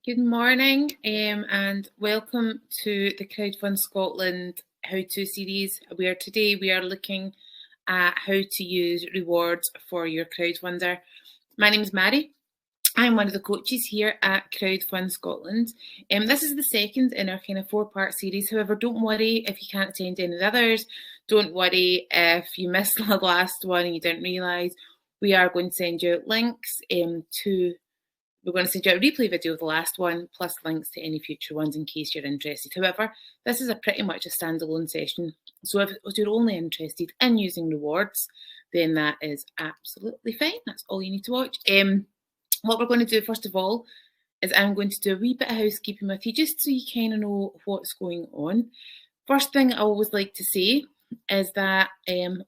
Good morning and welcome to the Crowdfund Scotland how-to series, where today we are looking at how to use rewards for your crowdfunder. My name is Mary. I'm one of the coaches here at Crowdfund Scotland. This is the second in our kind of 4-part series. However, don't worry if you can't attend any of the others. Don't worry if you missed the last one and you didn't realise. We are going to send you out links We're going to send you out a replay video of the last one, plus links to any future ones in case you're interested. However, this is pretty much a standalone session. So if you're only interested in using rewards, then that is absolutely fine. That's all you need to watch. What we're going to do, first of all, is I'm going to do a wee bit of housekeeping with you, just so you kind of know what's going on. First thing I always like to say is that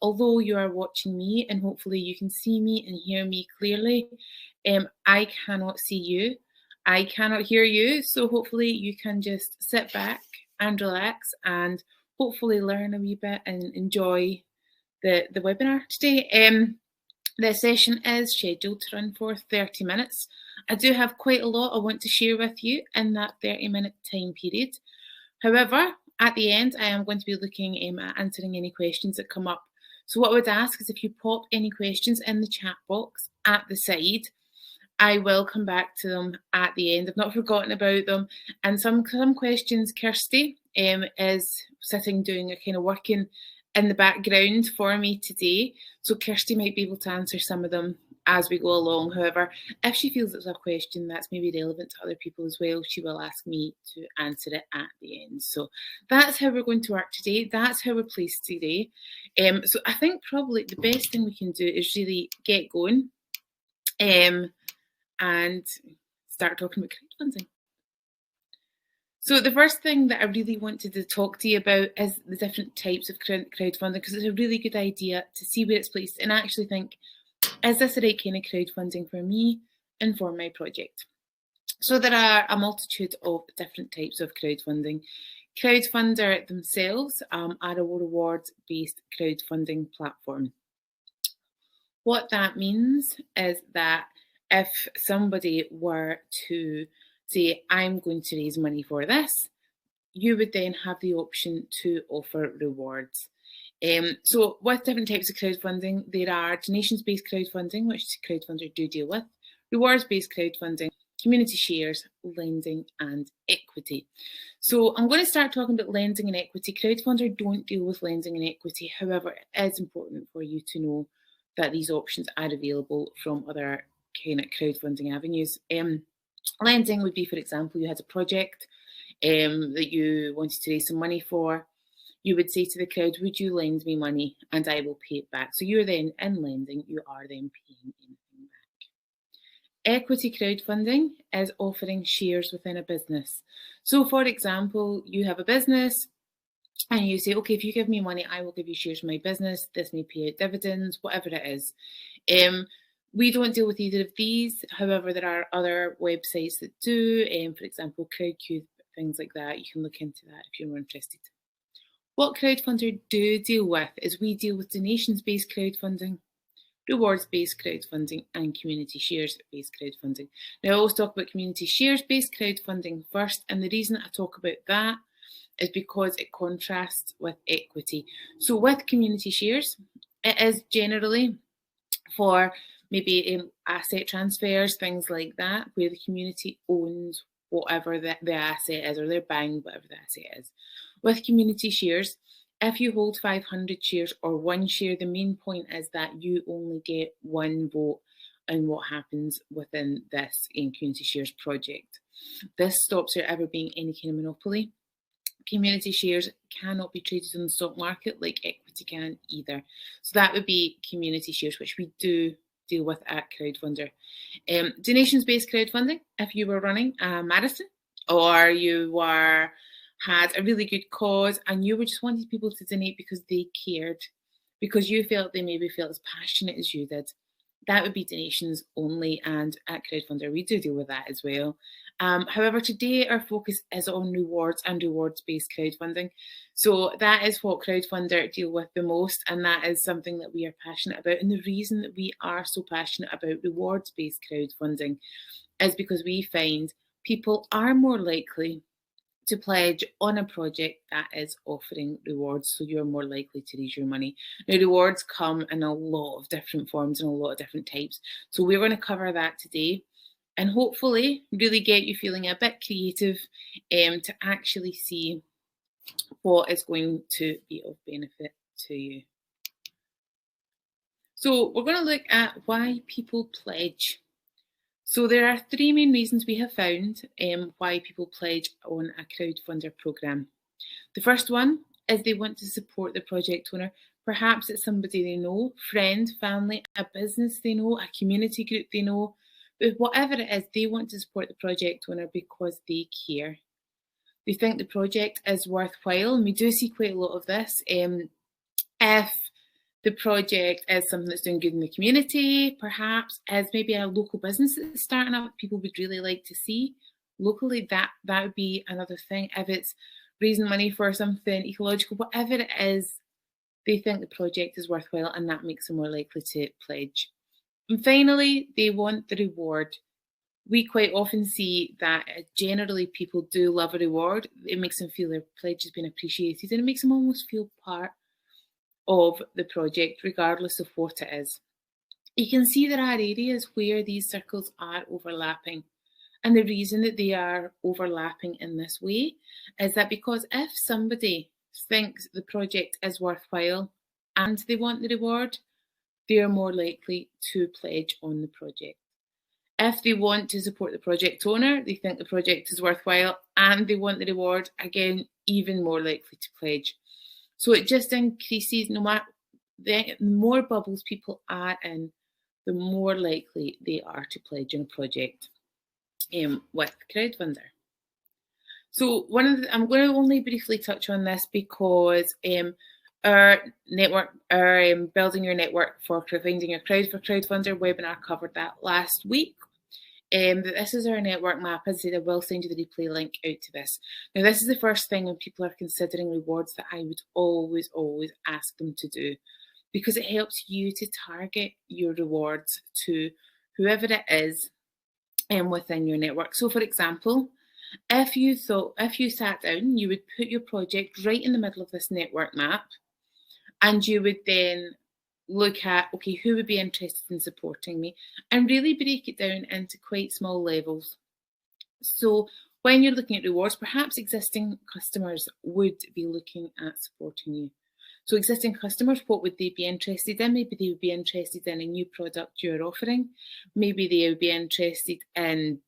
although you are watching me and hopefully you can see me and hear me clearly, I cannot see you, I cannot hear you, so hopefully you can just sit back and relax and hopefully learn a wee bit and enjoy the webinar today. The session is scheduled to run for 30 minutes. I do have quite a lot I want to share with you in that 30-minute time period. However, at the end, I am going to be looking at answering any questions that come up. So what I would ask is if you pop any questions in the chat box at the side, I will come back to them at the end. I've not forgotten about them. And some questions, Kirsty is sitting doing a kind of working in the background for me today. So Kirsty might be able to answer some of them as we go along. However, if she feels it's a question that's maybe relevant to other people as well, she will ask me to answer it at the end. So that's how we're going to work today. That's how we're placed today. So I think probably the best thing we can do is really get going and start talking about crowdfunding. So the first thing that I really wanted to talk to you about is the different types of crowdfunding, because it's a really good idea to see where it's placed and actually think, is this the right kind of crowdfunding for me and for my project? So there are a multitude of different types of crowdfunding. Crowdfunder themselves are a rewards-based crowdfunding platform. What that means is that if somebody were to say, I'm going to raise money for this, you would then have the option to offer rewards. So with different types of crowdfunding, there are donations-based crowdfunding, which Crowdfunder do deal with, rewards-based crowdfunding, community shares, lending and equity. So I'm going to start talking about lending and equity. Crowdfunder don't deal with lending and equity. However, it is important for you to know that these options are available from other kind of crowdfunding avenues. Lending would be, for example, you had a project that you wanted to raise some money for. You would say to the crowd, would you lend me money and I will pay it back? So you're then in lending, you are then paying anything back. Equity crowdfunding is offering shares within a business. So for example, you have a business and you say, okay, if you give me money, I will give you shares in my business. This may pay out dividends, whatever it is. We don't deal with either of these. However, there are other websites that do, for example, Crowdcube, things like that. You can look into that if you're more interested. What Crowdfunder do deal with is we deal with donations-based crowdfunding, rewards-based crowdfunding, and community shares-based crowdfunding. Now, I always talk about community shares-based crowdfunding first, and the reason I talk about that is because it contrasts with equity. So with community shares, it is generally for maybe asset transfers, things like that, where the community owns whatever the asset is, or they're buying whatever the asset is. With community shares, if you hold 500 shares or one share, the main point is that you only get one vote on what happens within this community shares project. This stops there ever being any kind of monopoly. Community shares cannot be traded on the stock market like equity can either. So that would be community shares, which we do deal with at Crowdfunder. Donations-based crowdfunding, if you were running a marathon or you had a really good cause and you just wanted people to donate because they cared, because you felt they maybe felt as passionate as you did, that would be donations only, and at Crowdfunder we do deal with that as well. However, today our focus is on rewards and rewards-based crowdfunding. So that is what Crowdfunder deal with the most, and that is something that we are passionate about. And the reason that we are so passionate about rewards-based crowdfunding is because we find people are more likely to pledge on a project that is offering rewards, so you're more likely to raise your money. Now, rewards come in a lot of different forms and a lot of different types, so we're going to cover that today and hopefully really get you feeling a bit creative to actually see what is going to be of benefit to you. So we're going to look at why people pledge. So there are three main reasons we have found why people pledge on a crowdfunder programme. The first one is they want to support the project owner. Perhaps it's somebody they know, friend, family, a business they know, a community group they know, but whatever it is, they want to support the project owner because they care. They think the project is worthwhile, and we do see quite a lot of this. If the project is something that's doing good in the community, perhaps as maybe a local business that's starting up, people would really like to see locally, that would be another thing. If it's raising money for something ecological, whatever it is, they think the project is worthwhile, and that makes them more likely to pledge. And finally, they want the reward. We quite often see that generally people do love a reward. It makes them feel their pledge has been appreciated, and it makes them almost feel part of the project, regardless of what it is. You can see there are areas where these circles are overlapping. And the reason that they are overlapping in this way is that because if somebody thinks the project is worthwhile and they want the reward, they are more likely to pledge on the project. If they want to support the project owner, they think the project is worthwhile and they want the reward, again, even more likely to pledge. So it just increases, no matter the more bubbles people are in, the more likely they are to pledge on a project with Crowdfunder. So I'm going to only briefly touch on this because our network, our building your network for finding your crowd for Crowdfunder webinar covered that last week. This is our network map. As I said, I will send you the replay link out to this. Now, this is the first thing when people are considering rewards that I would always ask them to do, because it helps you to target your rewards to whoever it is within your network. So, for example, if you sat down, you would put your project right in the middle of this network map, and you would then look at, okay, who would be interested in supporting me, and really break it down into quite small levels. So when you're looking at rewards, perhaps existing customers would be looking at supporting you. So existing customers, what would they be interested in? Maybe they would be interested in a new product you're offering. Maybe they would be interested in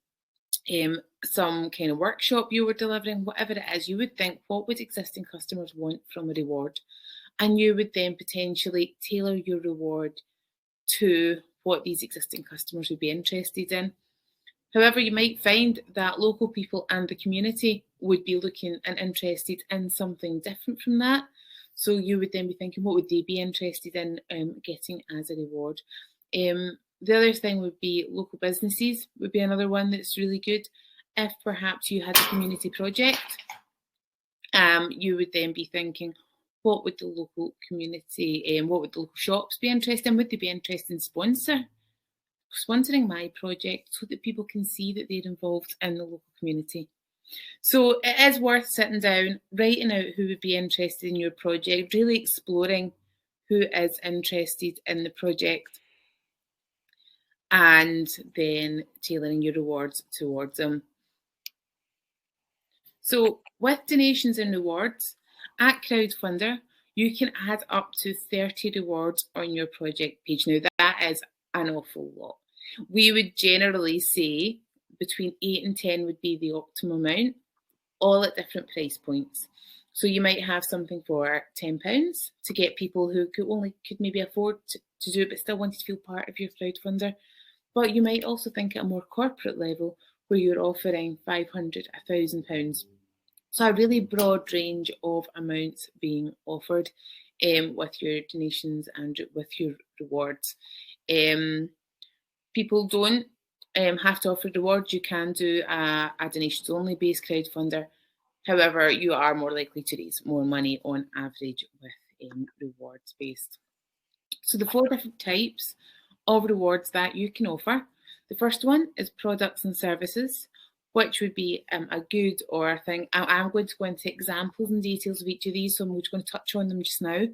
some kind of workshop you were delivering. Whatever it is, you would think, what would existing customers want from a reward? And you would then potentially tailor your reward to what these existing customers would be interested in. However, you might find that local people and the community would be looking and interested in something different from that. So you would then be thinking, what would they be interested in getting as a reward? The other thing would be local businesses would be another one that's really good. If perhaps you had a community project, you would then be thinking, what would the local community, what would the local shops be interested in? Would they be interested in sponsoring my project so that people can see that they're involved in the local community? So it is worth sitting down, writing out who would be interested in your project, really exploring who is interested in the project, and then tailoring your rewards towards them. So with donations and rewards, at Crowdfunder, you can add up to 30 rewards on your project page. Now, that is an awful lot. We would generally say between 8 and 10 would be the optimum amount, all at different price points. So you might have something for £10 to get people who could maybe afford to do it, but still wanted to feel part of your Crowdfunder. But you might also think at a more corporate level where you're offering £500, £1,000. So a really broad range of amounts being offered with your donations and with your rewards. People don't have to offer rewards. You can do a donations only based Crowdfunder. However, you are more likely to raise more money on average with rewards based. So the 4 different types of rewards that you can offer. The first one is products and services. which would be a good or a thing. I'm going to go into examples and details of each of these, so I'm just going to touch on them just now.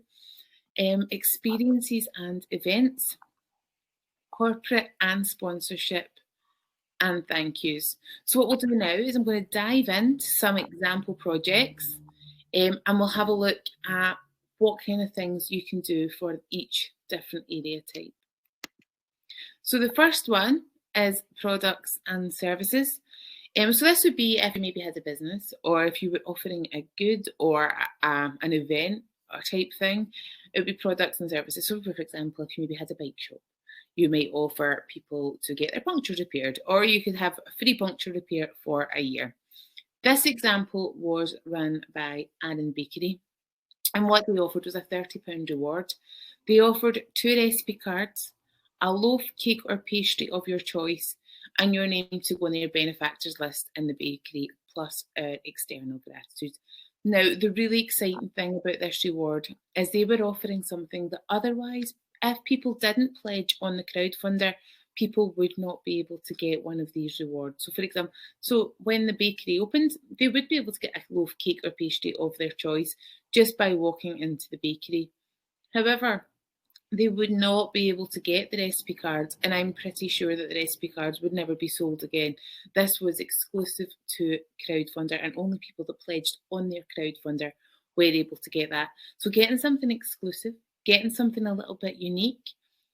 Experiences and events, corporate and sponsorship, and thank yous. So what we'll do now is I'm going to dive into some example projects, and we'll have a look at what kind of things you can do for each different area type. So the first one is products and services. So this would be if you maybe had a business, or if you were offering a good or an event or type thing, it would be products and services. So for example, if you maybe had a bike shop, you might offer people to get their puncture repaired, or you could have a free puncture repair for a year. This example was run by Annan Bakery, and what they offered was a £30 reward. They offered 2 recipe cards, a loaf, cake or pastry of your choice, and your name to go on their benefactors list in the bakery, plus external gratitude. Now, the really exciting thing about this reward is they were offering something that otherwise, if people didn't pledge on the crowdfunder, people would not be able to get one of these rewards. So for example, when the bakery opened, they would be able to get a loaf, cake or pastry of their choice just by walking into the bakery. However, they would not be able to get the recipe cards, and I'm pretty sure that the recipe cards would never be sold again. This was exclusive to Crowdfunder, and only people that pledged on their Crowdfunder were able to get that. So getting something exclusive, getting something a little bit unique,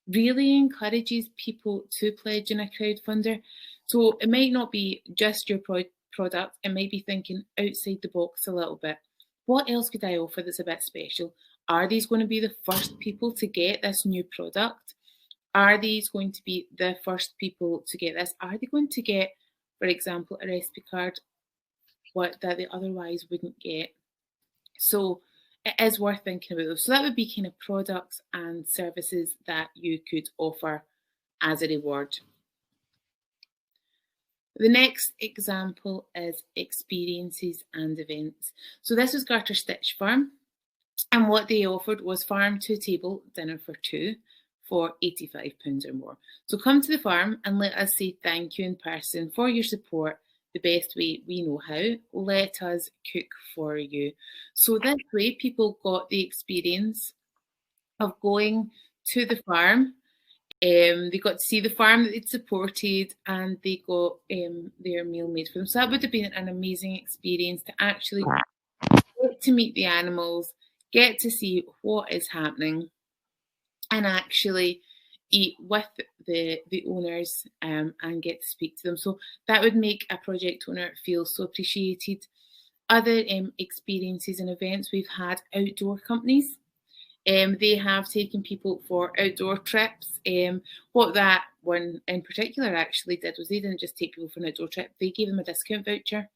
really encourages people to pledge in a crowdfunder. So it might not be just your product, it might be thinking outside the box a little bit. What else could I offer that's a bit special? Are these going to be the first people to get this new product? Are these going to be the first people to get this? Are they going to get, for example, a recipe card that they otherwise wouldn't get? So it is worth thinking about those. So that would be kind of products and services that you could offer as a reward. The next example is experiences and events. So this was Garter Stitch Farm, and what they offered was farm to table dinner for 2 for £85 or more. So come to the farm and let us say thank you in person for your support the best way we know how. Let us cook for you. So this way people got the experience of going to the farm. They got to see the farm that they'd supported, and they got their meal made for them. So that would have been an amazing experience to actually get to meet the animals, get to see what is happening, and actually eat with the owners and get to speak to them. So that would make a project owner feel so appreciated. Other experiences and events, we've had outdoor companies. They have taken people for outdoor trips. What that one in particular actually did was they didn't just take people for an outdoor trip, they gave them a discount voucher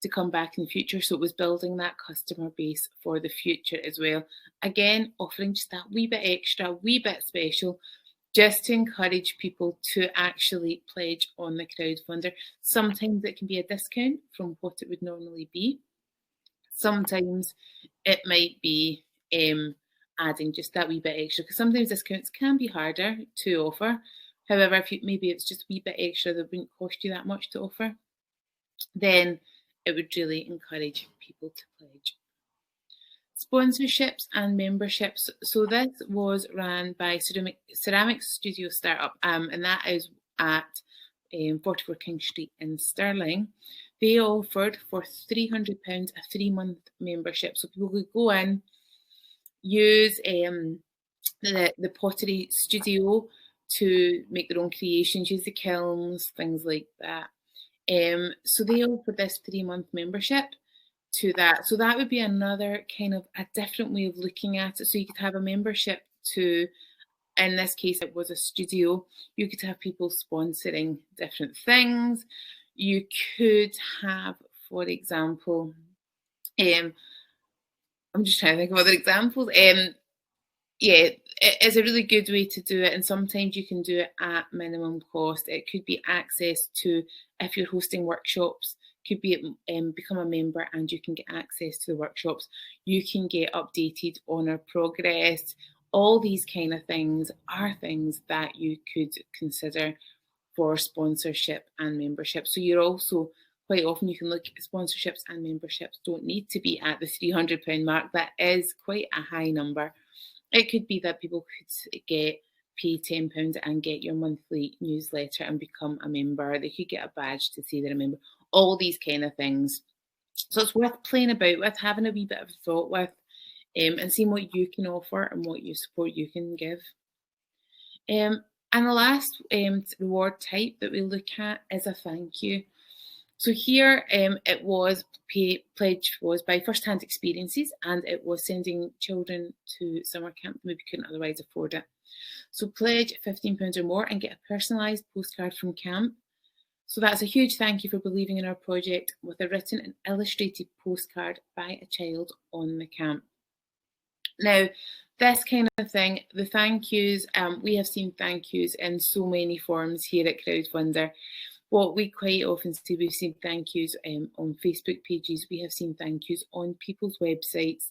to come back in the future. So it was building that customer base for the future as well. Again, offering just that wee bit extra, wee bit special, just to encourage people to actually pledge on the crowdfunder. Sometimes it can be a discount from what it would normally be. Sometimes it might be adding just that wee bit extra, because sometimes discounts can be harder to offer. However, if maybe it's just a wee bit extra that wouldn't cost you that much to offer, then it would really encourage people to pledge. Sponsorships and memberships. So this was ran by Ceramic Studio Startup, and that is at 44 King Street in Stirling. They offered for £300 a 3-month membership. So people could go in, use the pottery studio to make their own creations, use the kilns, things like that. So they offered this 3-month membership to that. So that would be another kind of a different way of looking at it. So you could have a membership to, in this case, it was a studio. You could have people sponsoring different things. You could have, for example, I'm just trying to think of other examples. Yeah, it's a really good way to do it, and sometimes you can do it at minimum cost. It could be access to, if you're hosting workshops, could be become a member and you can get access to the workshops. You can get updated on our progress. All these kind of things are things that you could consider for sponsorship and membership. So you're also quite often you can look at sponsorships and memberships don't need to be at the £300 mark. That is quite a high number. It could be that people could pay £10 and get your monthly newsletter and become a member. They could get a badge to say they're a member. All these kind of things. So it's worth playing about with, having a wee bit of a thought with, and seeing what you can offer and what support you can give. And the last reward type that we look at is a thank you. So here it was pledge was by first-hand experiences, and it was sending children to summer camp that maybe couldn't otherwise afford it. So pledge £15 or more and get a personalised postcard from camp. So that's a huge thank you for believing in our project, with a written and illustrated postcard by a child on the camp. Now, this kind of thing, the thank yous, we have seen thank yous in so many forms here at Crowdfunder. What we quite often see, we've seen thank yous on Facebook pages, we have seen thank yous on people's websites.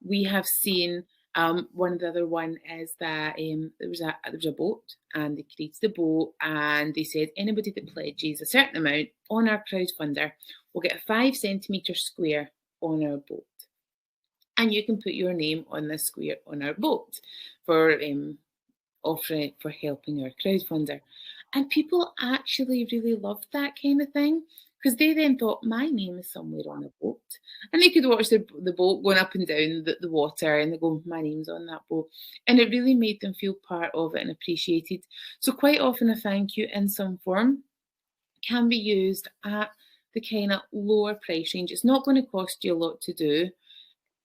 We have seen one of the other one is that there was a boat, and they created the boat, and they said anybody that pledges a certain amount on our Crowdfunder will get a 5 centimetre square on our boat. And you can put your name on this square on our boat for offering for helping our Crowdfunder. And people actually really loved that kind of thing, because they then thought, my name is somewhere on a boat. And they could watch the boat going up and down the water, and they go, my name's on that boat. And it really made them feel part of it and appreciated. So quite often a thank you in some form can be used at the kind of lower price range. It's not going to cost you a lot to do,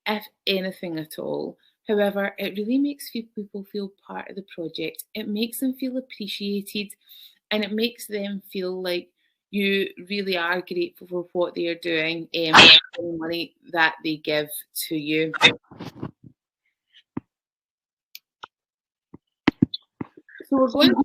if anything at all. However, it really makes people feel part of the project. It makes them feel appreciated, and it makes them feel like you really are grateful for what they are doing and the money that they give to you. So we're going to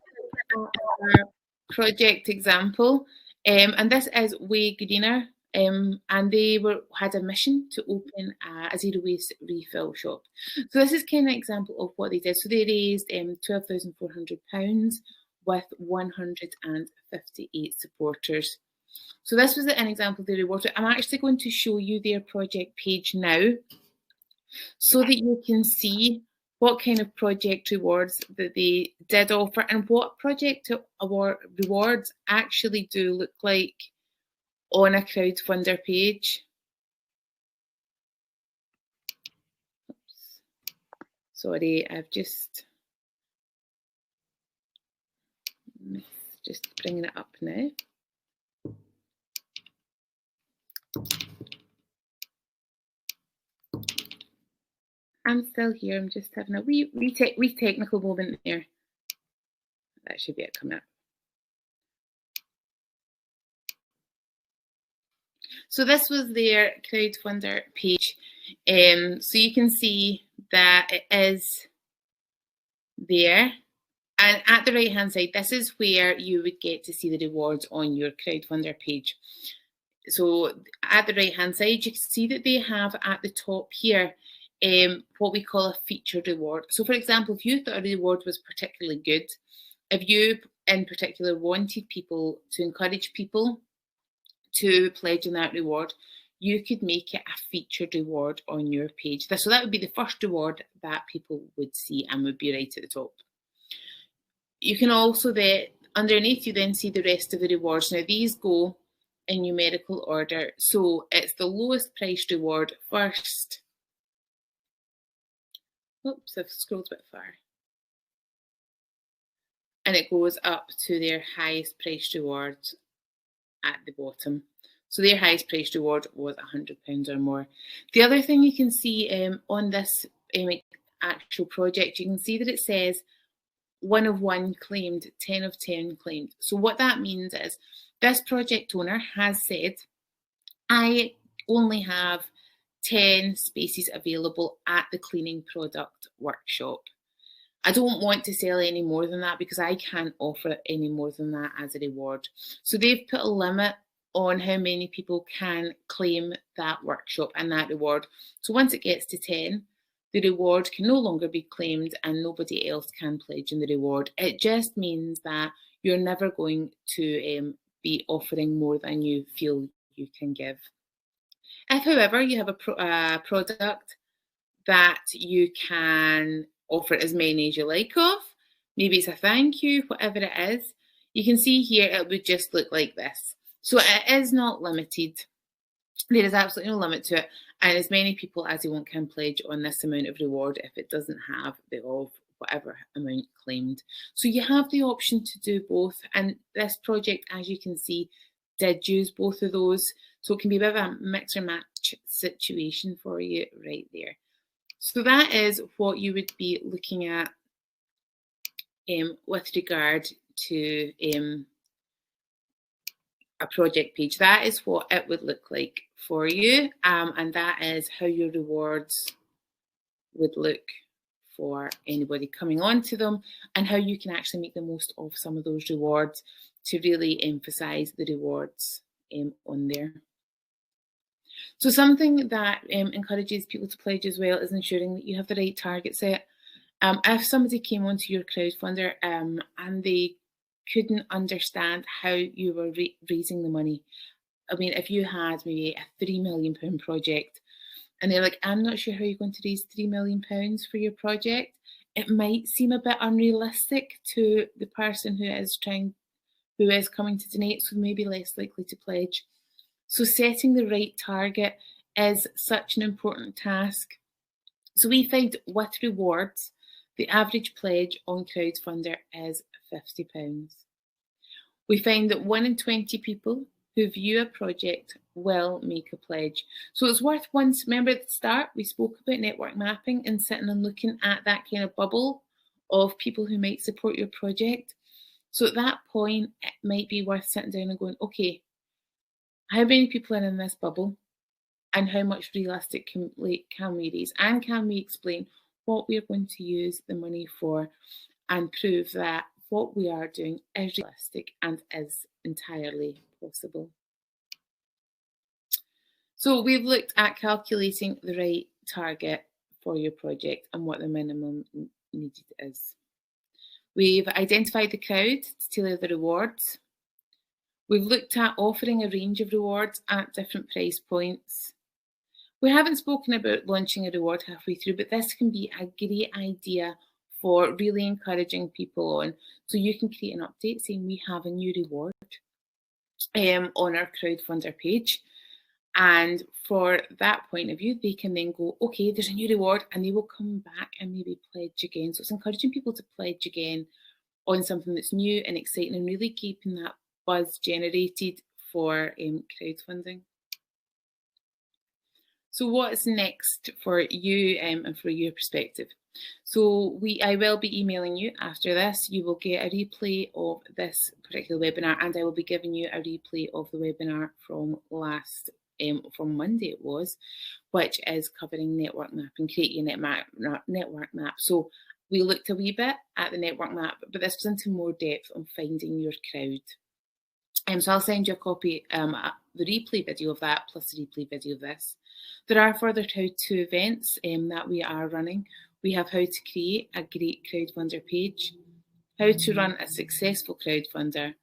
look at our project example, and this is Way Greener. And they had a mission to open a zero waste refill shop. So this is kind of an example of what they did. So they raised £12,400 with 158 supporters. So this was an example of the reward. I'm actually going to show you their project page now, so that you can see what kind of project rewards that they did offer and what project rewards actually do look like on a Crowdfunder page. Oops. Sorry, I've just bringing it up now. I'm still here. I'm just having a wee technical moment there. That should be it coming up. So this was their Crowdfunder page. So you can see that it is there. And at the right hand side, this is where you would get to see the rewards on your Crowdfunder page. So at the right hand side, you can see that they have at the top here what we call a featured reward. So for example, if you thought a reward was particularly good, if you in particular wanted people to encourage people to pledge in that reward, you could make it a featured reward on your page. So that would be the first reward that people would see and would be right at the top. You can also underneath you then see the rest of the rewards. Now these go in numerical order. So it's the lowest priced reward first. Oops, I've scrolled a bit far. And it goes up to their highest priced reward at the bottom. So their highest priced reward was £100 or more. The other thing you can see on this actual project, you can see that it says 1 of 1 claimed, 10 of 10 claimed. So what that means is this project owner has said, I only have 10 spaces available at the cleaning product workshop. I don't want to sell any more than that because I can't offer any more than that as a reward. So they've put a limit on how many people can claim that workshop and that reward. So once it gets to 10, the reward can no longer be claimed and nobody else can pledge in the reward. It just means that you're never going to be offering more than you feel you can give. If, however, you have a product that you can offer as many as you like of, maybe it's a thank you, whatever it is, you can see here it would just look like this. So it is not limited. There is absolutely no limit to it, and as many people as you want can pledge on this amount of reward if it doesn't have the of whatever amount claimed. So you have the option to do both, and this project, as you can see, did use both of those. So it can be a bit of a mix or match situation for you right there. So that is what you would be looking at with regard to a project page. That is what it would look like for you, and that is how your rewards would look for anybody coming onto them, and how you can actually make the most of some of those rewards to really emphasize the rewards on there. So something that encourages people to pledge as well is ensuring that you have the right target set. If somebody came onto your crowdfunder and they couldn't understand how you were raising the money, I mean, if you had maybe a £3 million project and they're like, I'm not sure how you're going to raise £3 million for your project, it might seem a bit unrealistic to the person who is coming to donate, so maybe less likely to pledge. So setting the right target is such an important task. So we find with rewards, the average pledge on Crowdfunder is £50. We find that 1 in 20 people who view a project will make a pledge. So it's worth once, remember at the start, we spoke about network mapping and sitting and looking at that kind of bubble of people who might support your project. So at that point, it might be worth sitting down and going, okay, how many people are in this bubble and how much realistic can we raise? And can we explain what we're going to use the money for and prove that what we are doing is realistic and is entirely possible? So we've looked at calculating the right target for your project and what the minimum needed is. We've identified the crowd to tailor the rewards. We've looked at offering a range of rewards at different price points. We haven't spoken about launching a reward halfway through, but this can be a great idea for really encouraging people on. So you can create an update saying we have a new reward on our Crowdfunder page. And for that point of view, they can then go, okay, there's a new reward, and they will come back and maybe pledge again. So it's encouraging people to pledge again on something that's new and exciting and really keeping that buzz generated for crowdfunding. So what's next for you and for your perspective? So I will be emailing you after this. You will get a replay of this particular webinar, and I will be giving you a replay of the webinar from from Monday it was, which is covering network mapping, creating a network map. So we looked a wee bit at the network map, but this was into more depth on finding your crowd. So I'll send you a copy, the replay video of that, plus the replay video of this. There are further how-to events that we are running. We have how to create a great crowdfunder page, how to run a successful crowdfunder,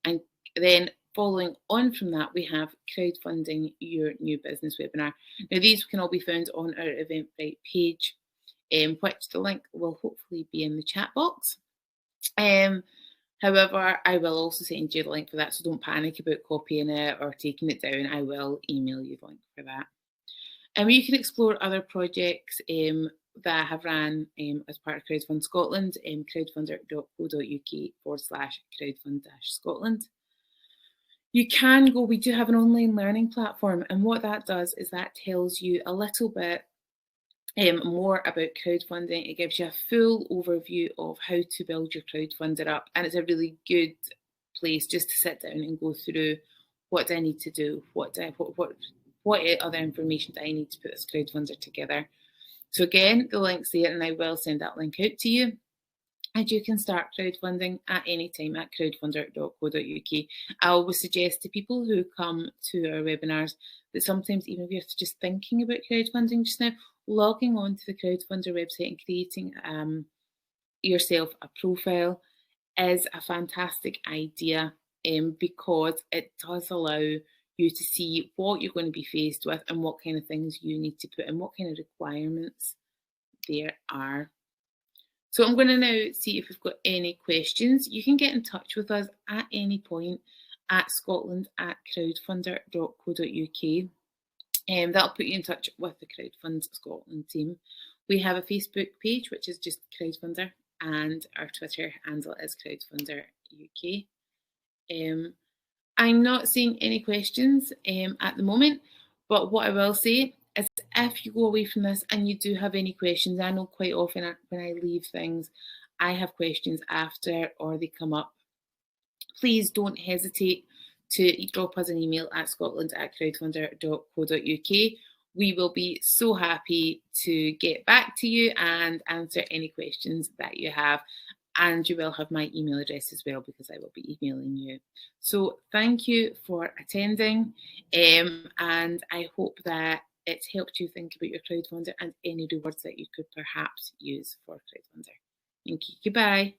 and then following on from that, we have crowdfunding your new business webinar. Now these can all be found on our Eventbrite page, which the link will hopefully be in the chat box. However, I will also send you the link for that, so don't panic about copying it or taking it down. I will email you the link for that. You can explore other projects that have ran as part of Crowdfund Scotland, crowdfunder.co.uk/crowdfund-Scotland. You can go, we do have an online learning platform, and what that does is that tells you a little bit more about crowdfunding. It gives you a full overview of how to build your crowdfunder up, and it's a really good place just to sit down and go through what do I need to do, what other information do I need to put this crowdfunder together. So again, the link's there, and I will send that link out to you. And you can start crowdfunding at any time at crowdfunder.co.uk. I always suggest to people who come to our webinars that sometimes, even if you're just thinking about crowdfunding just now, logging on to the Crowdfunder website and creating yourself a profile is a fantastic idea because it does allow you to see what you're going to be faced with and what kind of things you need to put in, what kind of requirements there are. So I'm going to now see if we've got any questions. You can get in touch with us at any point at scotland@crowdfunder.co.uk. That'll put you in touch with the Crowdfund Scotland team. We have a Facebook page, which is just Crowdfunder, and our Twitter handle is Crowdfunder UK. I'm not seeing any questions at the moment, but what I will say is if you go away from this and you do have any questions, I know quite often when I leave things, I have questions after or they come up. Please don't hesitate to drop us an email at scotland@crowdfunder.co.uk. We will be so happy to get back to you and answer any questions that you have. And you will have my email address as well because I will be emailing you. So thank you for attending, and I hope that it's helped you think about your crowdfunder and any rewards that you could perhaps use for Crowdfunder. Thank you. Goodbye.